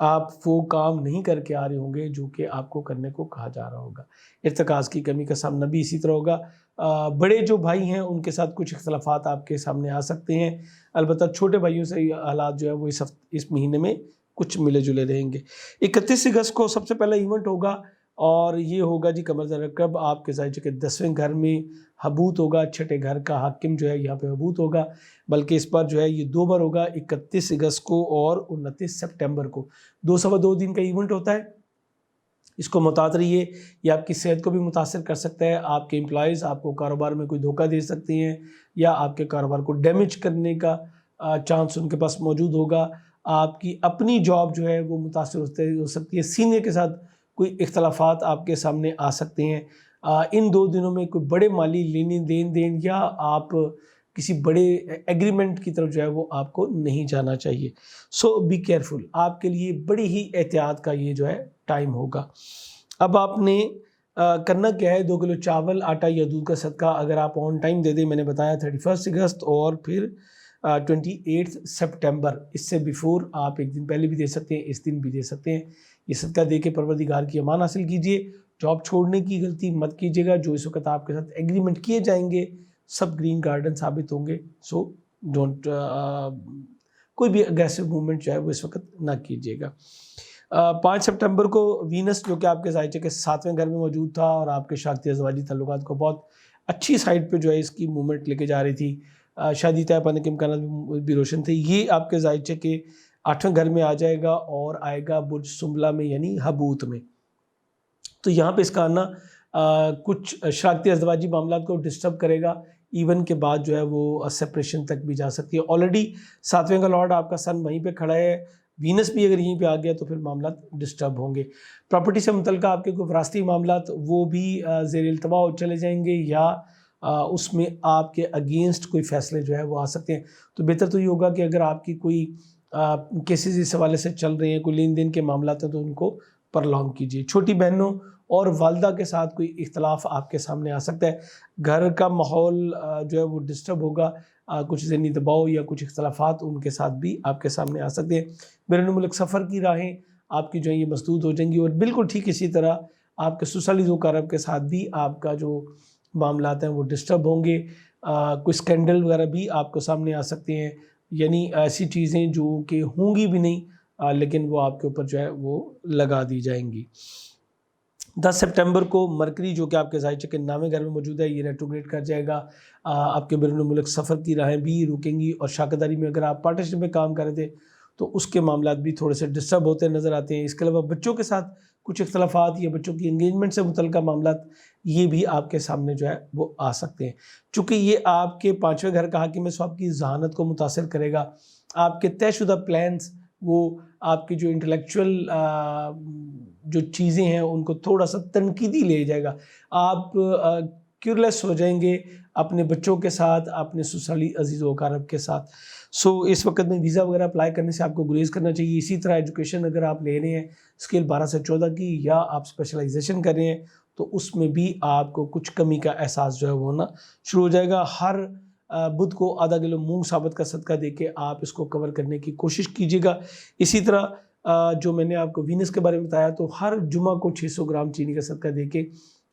آپ وہ کام نہیں کر کے آ رہے ہوں گے جو کہ آپ کو کرنے کو کہا جا رہا ہوگا. ارتکاز کی کمی کا سامنا بھی اسی طرح ہوگا. بڑے جو بھائی ہیں ان کے ساتھ کچھ اختلافات آپ کے سامنے آ سکتے ہیں. البتہ چھوٹے بھائیوں سے حالات جو ہے وہ اس مہینے میں کچھ ملے جلے رہیں گے. 31 اگست کو سب سے پہلا ایونٹ ہوگا اور یہ ہوگا جی قمر رکب آپ کے ذائچے کے 10ویں گھر میں حبوت ہوگا. چھٹے گھر کا حاکم جو ہے یہاں پہ حبوت ہوگا، بلکہ اس بار جو ہے یہ 2 بار ہوگا، 31 اگست کو اور 29 سپٹمبر کو. 2 سوا 2 دن کا ایونٹ ہوتا ہے. اس کو متعارف رہیے، یہ آپ کی صحت کو بھی متاثر کر سکتا ہے. آپ کے امپلائیز آپ کو کاروبار میں کوئی دھوکہ دے سکتے ہیں یا آپ کے کاروبار کو ڈیمیج کرنے کا چانس ان کے پاس موجود ہوگا. آپ کی اپنی جاب جو ہے وہ متاثر ہو سکتی ہے. سینئر کے ساتھ کوئی اختلافات آپ کے سامنے آ سکتے ہیں. ان 2 دنوں میں کوئی بڑے مالی لین دین یا آپ کسی بڑے ایگریمنٹ کی طرف جو ہے وہ آپ کو نہیں جانا چاہیے. سو بی کیئرفل. آپ کے لیے بڑی ہی احتیاط کا یہ جو ہے ٹائم ہوگا. اب آپ نے کرنا کیا ہے، 2 کلو چاول، آٹا یا دودھ کا صدقہ اگر آپ آن ٹائم دے دیں، میں نے بتایا 31 اگست اور پھر 28 سپٹمبر. اس سے بیفور آپ ایک دن پہلے بھی دے سکتے ہیں، اس دن بھی دے سکتے ہیں. یہ صدقہ دے کے پروردگار کی امان حاصل کیجئے. جاب چھوڑنے کی غلطی مت کیجیے گا. جو اس وقت آپ کے ساتھ ایگریمنٹ کیے جائیں گے سب گرین گارڈن ثابت ہوں گے. سو ڈونٹ کوئی بھی اگریسو موومنٹ جو ہے وہ اس وقت نہ کیجیے گا. 5 سپٹمبر کو وینس جو کہ آپ کے ذائچے کے 7ویں گھر میں موجود تھا اور آپ کے شاختی ازواجی تعلقات کو بہت اچھی سائڈ پہ جو ہے اس کی موومنٹ لے کے جا رہی تھی. شادی طے پانے کے امکانات بھی روشن تھے. یہ آپ کے ذائچے کے 8ویں گھر میں آ جائے گا اور آئے گا برج سنبلہ میں یعنی حبوت میں. تو یہاں پہ اس کا آنا کچھ شراکتی ازدواجی معاملات کو ڈسٹرب کرے گا. ایون کے بعد جو ہے وہ سپریشن تک بھی جا سکتی ہے. آلریڈی 7ویں کا لارڈ آپ کا سن وہیں پہ کھڑا ہے. وینس بھی اگر یہیں پہ آ گیا تو پھر معاملات ڈسٹرب ہوں گے. پراپرٹی سے متعلقہ آپ کے کوئی وراثتی معاملات وہ بھی زیر التوا چلے جائیں گے یا اس میں آپ کے اگینسٹ کوئی فیصلے جو ہے وہ آ سکتے ہیں. تو بہتر تو یہ ہوگا کہ اگر آپ کی کوئی کیسز اس حوالے سے چل رہے ہیں، کوئی لین دین کے معاملات ہیں، تو ان کو پرلانگ کیجیے. چھوٹی بہنوں اور والدہ کے ساتھ کوئی اختلاف آپ کے سامنے آ سکتا ہے. گھر کا ماحول جو ہے وہ ڈسٹرب ہوگا. کچھ ذہنی دباؤ یا کچھ اختلافات ان کے ساتھ بھی آپ کے سامنے آ سکتے ہیں. بیرون ملک سفر کی راہیں آپ کی جو ہیں یہ مسدود ہو جائیں گی. اور بالکل ٹھیک اسی طرح آپ کے سسرالی ذوقارب کے ساتھ بھی آپ کا جو معاملات ہیں وہ ڈسٹرب ہوں گے. کوئی سکینڈل وغیرہ بھی آپ کو سامنے آ سکتے ہیں، یعنی ایسی چیزیں جو کہ ہوں گی بھی نہیں لیکن وہ آپ کے اوپر جو ہے وہ لگا دی جائیں گی. 10 سپٹمبر کو مرکری جو کہ آپ کے ذائچے کے 9ویں گھر میں موجود ہے یہ ریٹروگریڈ کر جائے گا. آپ کے بیرون ملک سفر کی راہیں بھی رکیں گی. اور شراکت میں اگر آپ پارٹنرشپ میں کام کر رہے تھے تو اس کے معاملات بھی تھوڑے سے ڈسٹرب ہوتے نظر آتے ہیں. اس کے علاوہ بچوں کے ساتھ کچھ اختلافات یا بچوں کی انگیجمنٹ سے متعلقہ معاملات یہ بھی آپ کے سامنے جو ہے وہ آ سکتے ہیں. چونکہ یہ آپ کے 5ویں گھر کا حاکم ہے سو آپ کی ذہانت کو متاثر کرے گا. آپ کے طے شدہ پلانز، وہ آپ کی جو انٹلیکچوئل جو چیزیں ہیں ان کو تھوڑا سا تنقیدی لے جائے گا. آپ کیورلیس ہو جائیں گے اپنے بچوں کے ساتھ، اپنے سسرالی عزیز و اقارب کے ساتھ. سو اس وقت میں ویزا وغیرہ اپلائی کرنے سے آپ کو گریز کرنا چاہیے. اسی طرح ایجوکیشن اگر آپ لے رہے ہیں اسکیل 12 سے 14 کی یا آپ اسپیشلائزیشن کر رہے ہیں تو اس میں بھی آپ کو کچھ کمی کا احساس جو ہے وہ ہونا شروع ہو جائے گا. ہر بدھ کو آدھا کلو مونگ ثابت کا صدقہ دے کے آپ اس کو کور کرنے کی کوشش کیجیے گا. اسی طرح جو میں نے آپ کو وینس کے بارے میں بتایا تو ہر جمعہ کو 600 گرام چینی کا صدقہ دے کے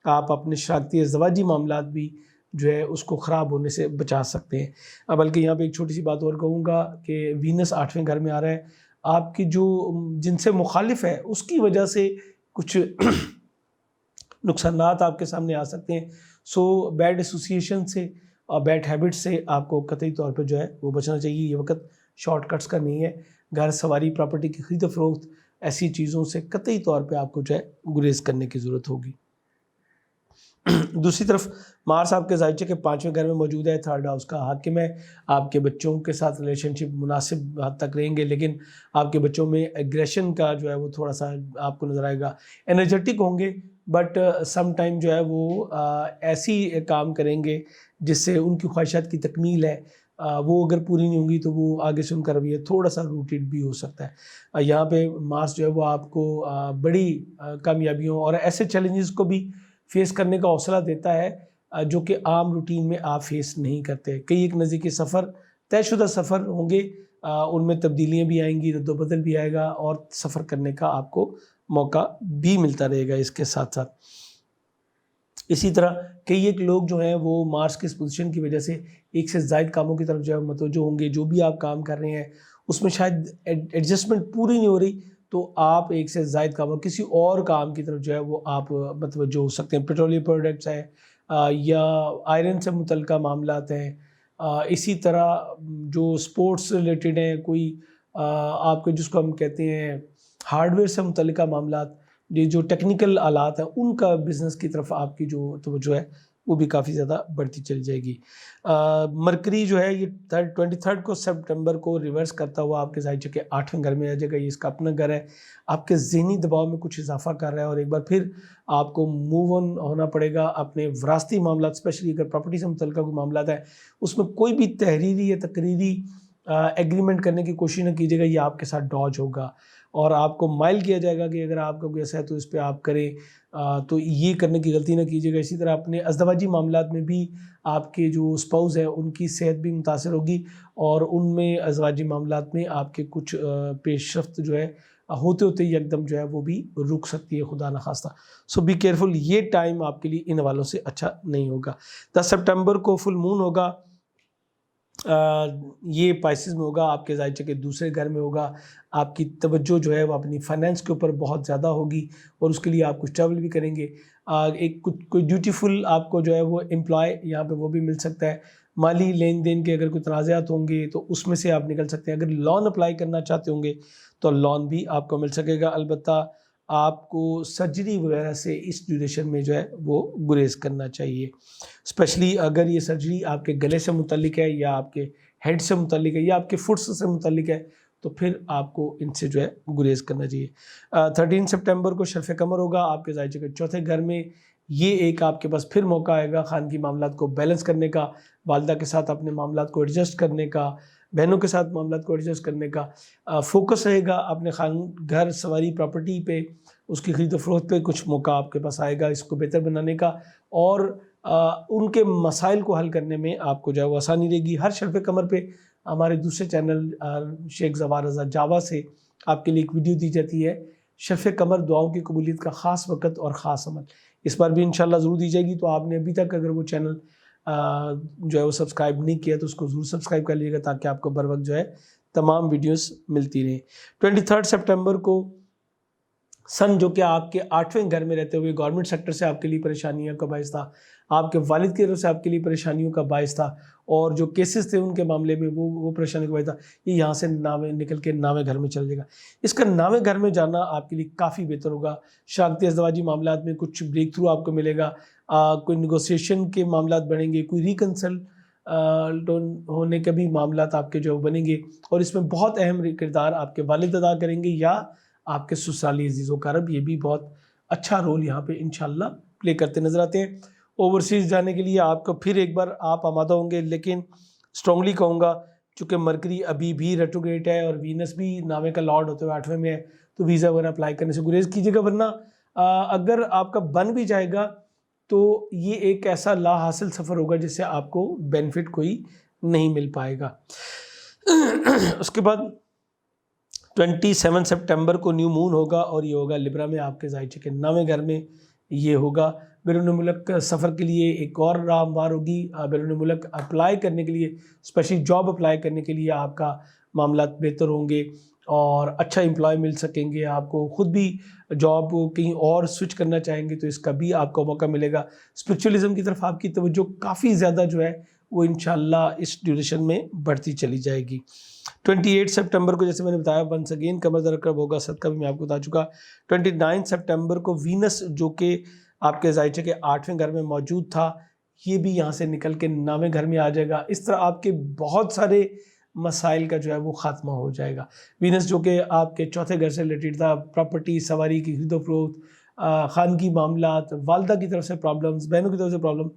آپ اپنے شراکتی ازدواجی معاملات بھی جو ہے اس کو خراب ہونے سے بچا سکتے ہیں. بلکہ یہاں پہ ایک چھوٹی سی بات اور کہوں گا کہ وینس 8ویں گھر میں آ رہا ہے. آپ کی جو جن سے مخالف ہے اس کی وجہ سے کچھ نقصانات آپ کے سامنے آ سکتے ہیں. سو بیڈ ایسوسیشن سے اور بیڈ ہیبٹ سے آپ کو قطعی طور پہ جو ہے وہ بچنا چاہیے. یہ وقت شارٹ کٹس کا نہیں ہے. گھر سواری، پراپرٹی کی خرید و فروخت، ایسی چیزوں سے قطعی طور پہ آپ کو جو ہے گریز کرنے کی ضرورت ہوگی. دوسری طرف مارس آپ کے ذائچے کے 5ویں گھر میں موجود ہے. 3rd ہاؤس کا حاکم ہے. آپ کے بچوں کے ساتھ ریلیشن شپ مناسب حد تک رہیں گے لیکن آپ کے بچوں میں ایگریشن کا جو ہے وہ تھوڑا سا آپ کو نظر آئے گا. انرجیٹک ہوں گے بٹ سم ٹائم جو ہے وہ ایسی کام کریں گے جس سے ان کی خواہشات کی تکمیل ہے وہ اگر پوری نہیں ہوں گی تو وہ آگے سے ان کا رویہ تھوڑا سا روٹیڈ بھی ہو سکتا ہے. یہاں پہ مارس جو ہے وہ آپ کو بڑی کامیابیوں اور ایسے چیلنجز کو بھی فیس کرنے کا حوصلہ دیتا ہے جو کہ عام روٹین میں آپ فیس نہیں کرتے. کئی ایک نزدیکی سفر، طے شدہ سفر ہوں گے ان میں تبدیلیاں بھی آئیں گی، رد و بدل بھی آئے گا، اور سفر کرنے کا آپ کو موقع بھی ملتا رہے گا اس کے ساتھ ساتھ۔ اسی طرح کئی ایک لوگ جو ہیں وہ مارس کی اس پوزیشن کی وجہ سے ایک سے زائد کاموں کی طرف جو ہے متوجہ ہوں گے۔ جو بھی آپ کام کر رہے ہیں اس میں شاید ایڈجسٹمنٹ پوری نہیں ہو رہی، تو آپ ایک سے زائد کاموں کسی اور کام کی طرف جو ہے وہ آپ متوجہ ہو سکتے ہیں۔ پیٹرولیم پروڈکٹس ہے یا آئرن سے متعلقہ معاملات ہیں، اسی طرح جو سپورٹس ریلیٹڈ ہیں، کوئی آپ کے جس کو ہم کہتے ہیں ہارڈ ویئر سے متعلقہ معاملات، یہ جو ٹیکنیکل آلات ہیں ان کا بزنس کی طرف آپ کی جو توجہ ہے وہ بھی کافی زیادہ بڑھتی چلی جائے گی۔ مرکری جو ہے یہ 23 کو سپٹمبر کو ریورس کرتا ہوا آپ کے ظاہر کے 8ویں گھر میں آ جائے گا۔ یہ اس کا اپنا گھر ہے، آپ کے ذہنی دباؤ میں کچھ اضافہ کر رہا ہے، اور ایک بار پھر آپ کو موو آن ہونا پڑے گا اپنے وراثتی معاملات، اسپیشلی اگر پراپرٹی سے متعلقہ کوئی معاملات ہیں اس میں کوئی بھی تحریری یا تقریری ایگریمنٹ کرنے کی کوشش نہ کیجیے گا، یہ آپ کے ساتھ ڈاج ہوگا، اور آپ کو مائل کیا جائے گا کہ اگر آپ کا کوئی ایسا ہے تو اس پہ آپ کریں، تو یہ کرنے کی غلطی نہ کیجیے گا۔ اسی طرح اپنے ازدواجی معاملات میں بھی آپ کے جو اسپاؤز ہیں ان کی صحت بھی متاثر ہوگی، اور ان میں ازدواجی معاملات میں آپ کے کچھ پیش رفت جو ہے ہوتے ہوتے یکدم جو ہے وہ بھی رک سکتی ہے، خدا نخواستہ۔ سو بی کیئرفل، یہ ٹائم آپ کے لیے ان حوالوں سے اچھا نہیں ہوگا۔ 10 سپٹمبر کو فل مون ہوگا، یہ پائسز میں ہوگا، آپ کے ظاہر کے دوسرے گھر میں ہوگا۔ آپ کی توجہ جو ہے وہ اپنی فائنینس کے اوپر بہت زیادہ ہوگی، اور اس کے لیے آپ کچھ ٹریول بھی کریں گے۔ ایک کوئی ڈیوٹیفل آپ کو جو ہے وہ امپلائی یہاں پہ وہ بھی مل سکتا ہے۔ مالی لین دین کے اگر کوئی تنازعات ہوں گے تو اس میں سے آپ نکل سکتے ہیں۔ اگر لون اپلائی کرنا چاہتے ہوں گے تو لون بھی آپ کو مل سکے گا۔ البتہ آپ کو سرجری وغیرہ سے اس ڈیوریشن میں جو ہے وہ گریز کرنا چاہیے، اسپیشلی اگر یہ سرجری آپ کے گلے سے متعلق ہے یا آپ کے ہیڈ سے متعلق ہے یا آپ کے فٹس سے متعلق ہے، تو پھر آپ کو ان سے جو ہے گریز کرنا چاہیے۔ 13 سپٹمبر کو شرف قمر ہوگا آپ کے ظاہر کے چوتھے گھر میں۔ یہ ایک آپ کے پاس پھر موقع آئے گا خاندانی معاملات کو بیلنس کرنے کا، والدہ کے ساتھ اپنے معاملات کو ایڈجسٹ کرنے کا، بہنوں کے ساتھ معاملات کو ایڈجسٹ کرنے کا۔ فوکس رہے گا اپنے گھر سواری پراپرٹی پہ، اس کی خرید و فروخت پہ کچھ موقع آپ کے پاس آئے گا اس کو بہتر بنانے کا، اور ان کے مسائل کو حل کرنے میں آپ کو جو ہے وہ آسانی رہے گی۔ ہر شرف قمر پہ ہمارے دوسرے چینل شیخ زوار رضا جاوا سے آپ کے لیے ایک ویڈیو دی جاتی ہے، شرف قمر دعاؤں کی قبولیت کا خاص وقت اور خاص عمل۔ اس بار بھی انشاءاللہ ضرور دی جائے گی، تو آپ نے ابھی تک اگر وہ چینل جو ہے وہ سبسکرائب نہیں کیا تو اس کو ضرور سبسکرائب کر لیجیے گا، تاکہ آپ کو بر وقت جو ہے تمام ویڈیوز ملتی رہیں۔ 23 سپٹمبر کو سن جو کہ آپ کے 8ویں گھر میں رہتے ہوئے گورنمنٹ سیکٹر سے آپ کے لیے پریشانیوں کا باعث تھا، آپ کے والد کی طرف سے آپ کے لیے پریشانیوں کا باعث تھا، اور جو کیسز تھے ان کے معاملے میں وہ پریشانی کا باعث تھا، یہ یہاں سے نکل کے 9ویں گھر میں چل جائے گا۔ اس کا 9ویں گھر میں جانا آپ کے لیے کافی بہتر ہوگا۔ شراکتی ازدواجی معاملات میں کچھ بریک تھرو آپ کو ملے گا، کوئی نیگوسیشن کے معاملات بڑھیں گے، کوئی ریکنسل ہونے کے بھی معاملات آپ کے جو بنیں گے، اور اس میں بہت اہم کردار آپ کے والد ادا کریں گے یا آپ کے سسرالی عزیز و اقارب، یہ بھی بہت اچھا رول یہاں پہ انشاءاللہ پلے کرتے نظر آتے ہیں۔ اوورسیز جانے کے لیے آپ کو پھر ایک بار آپ آمادہ ہوں گے، لیکن اسٹرانگلی کہوں گا چونکہ مرکری ابھی بھی ریٹروگریڈ ہے اور وینس بھی 9ویں کا لارڈ ہوتے ہوئے 8ویں میں ہے، تو ویزا وغیرہ اپلائی کرنے سے گریز کیجیے گا، ورنہ اگر آپ کا بن بھی جائے گا تو یہ ایک ایسا لا حاصل سفر ہوگا جس سے آپ کو بینیفٹ کوئی نہیں مل پائے گا۔ اس کے بعد 27 سپٹمبر کو نیو مون ہوگا، اور یہ ہوگا لبرا میں آپ کے ظاہر کے 9ویں گھر میں یہ ہوگا۔ بیرون ملک سفر کے لیے ایک اور راہ ہموار ہوگی، بیرون ملک اپلائی کرنے کے لیے، اسپیشلی جاب اپلائی کرنے کے لیے آپ کا معاملات بہتر ہوں گے اور اچھا امپلائی مل سکیں گے۔ آپ کو خود بھی جاب کہیں اور سوئچ کرنا چاہیں گے تو اس کا بھی آپ کو موقع ملے گا۔ اسپرچولیزم کی طرف آپ کی توجہ کافی زیادہ جو ہے وہ انشاءاللہ اس ڈیوریشن میں بڑھتی چلی جائے گی۔ 28 سپٹمبر کو جیسے میں نے بتایا ونس اگین قمر درکب ہوگا، صدقہ بھی میں آپ کو بتا چکا۔ 29 سپٹمبر کو وینس جو کہ آپ کے ظاہر کے 8ویں گھر میں موجود تھا، یہ بھی یہاں سے نکل کے 9ویں گھر میں آ جائے گا۔ اس طرح آپ کے بہت سارے مسائل کا جو ہے وہ خاتمہ ہو جائے گا۔ وینس جو کہ آپ کے چوتھے گھر سے ریلیٹڈ تھا، پراپرٹی سواری کی خرید و فروخت، خانگی معاملات، والدہ کی طرف سے پرابلمز، بہنوں کی طرف سے پرابلم،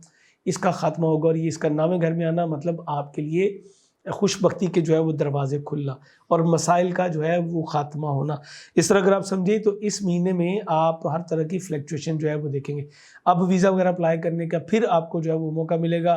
اس کا خاتمہ ہوگا، اور یہ اس کا 9ویں گھر میں آنا مطلب آپ کے لیے خوش بختی کے جو ہے وہ دروازے کھلنا اور مسائل کا جو ہے وہ خاتمہ ہونا۔ اس طرح اگر آپ سمجھیں تو اس مہینے میں آپ ہر طرح کی فلیکچویشن جو ہے وہ دیکھیں گے۔ اب ویزا وغیرہ اپلائی کرنے کا پھر آپ کو جو ہے وہ موقع ملے گا،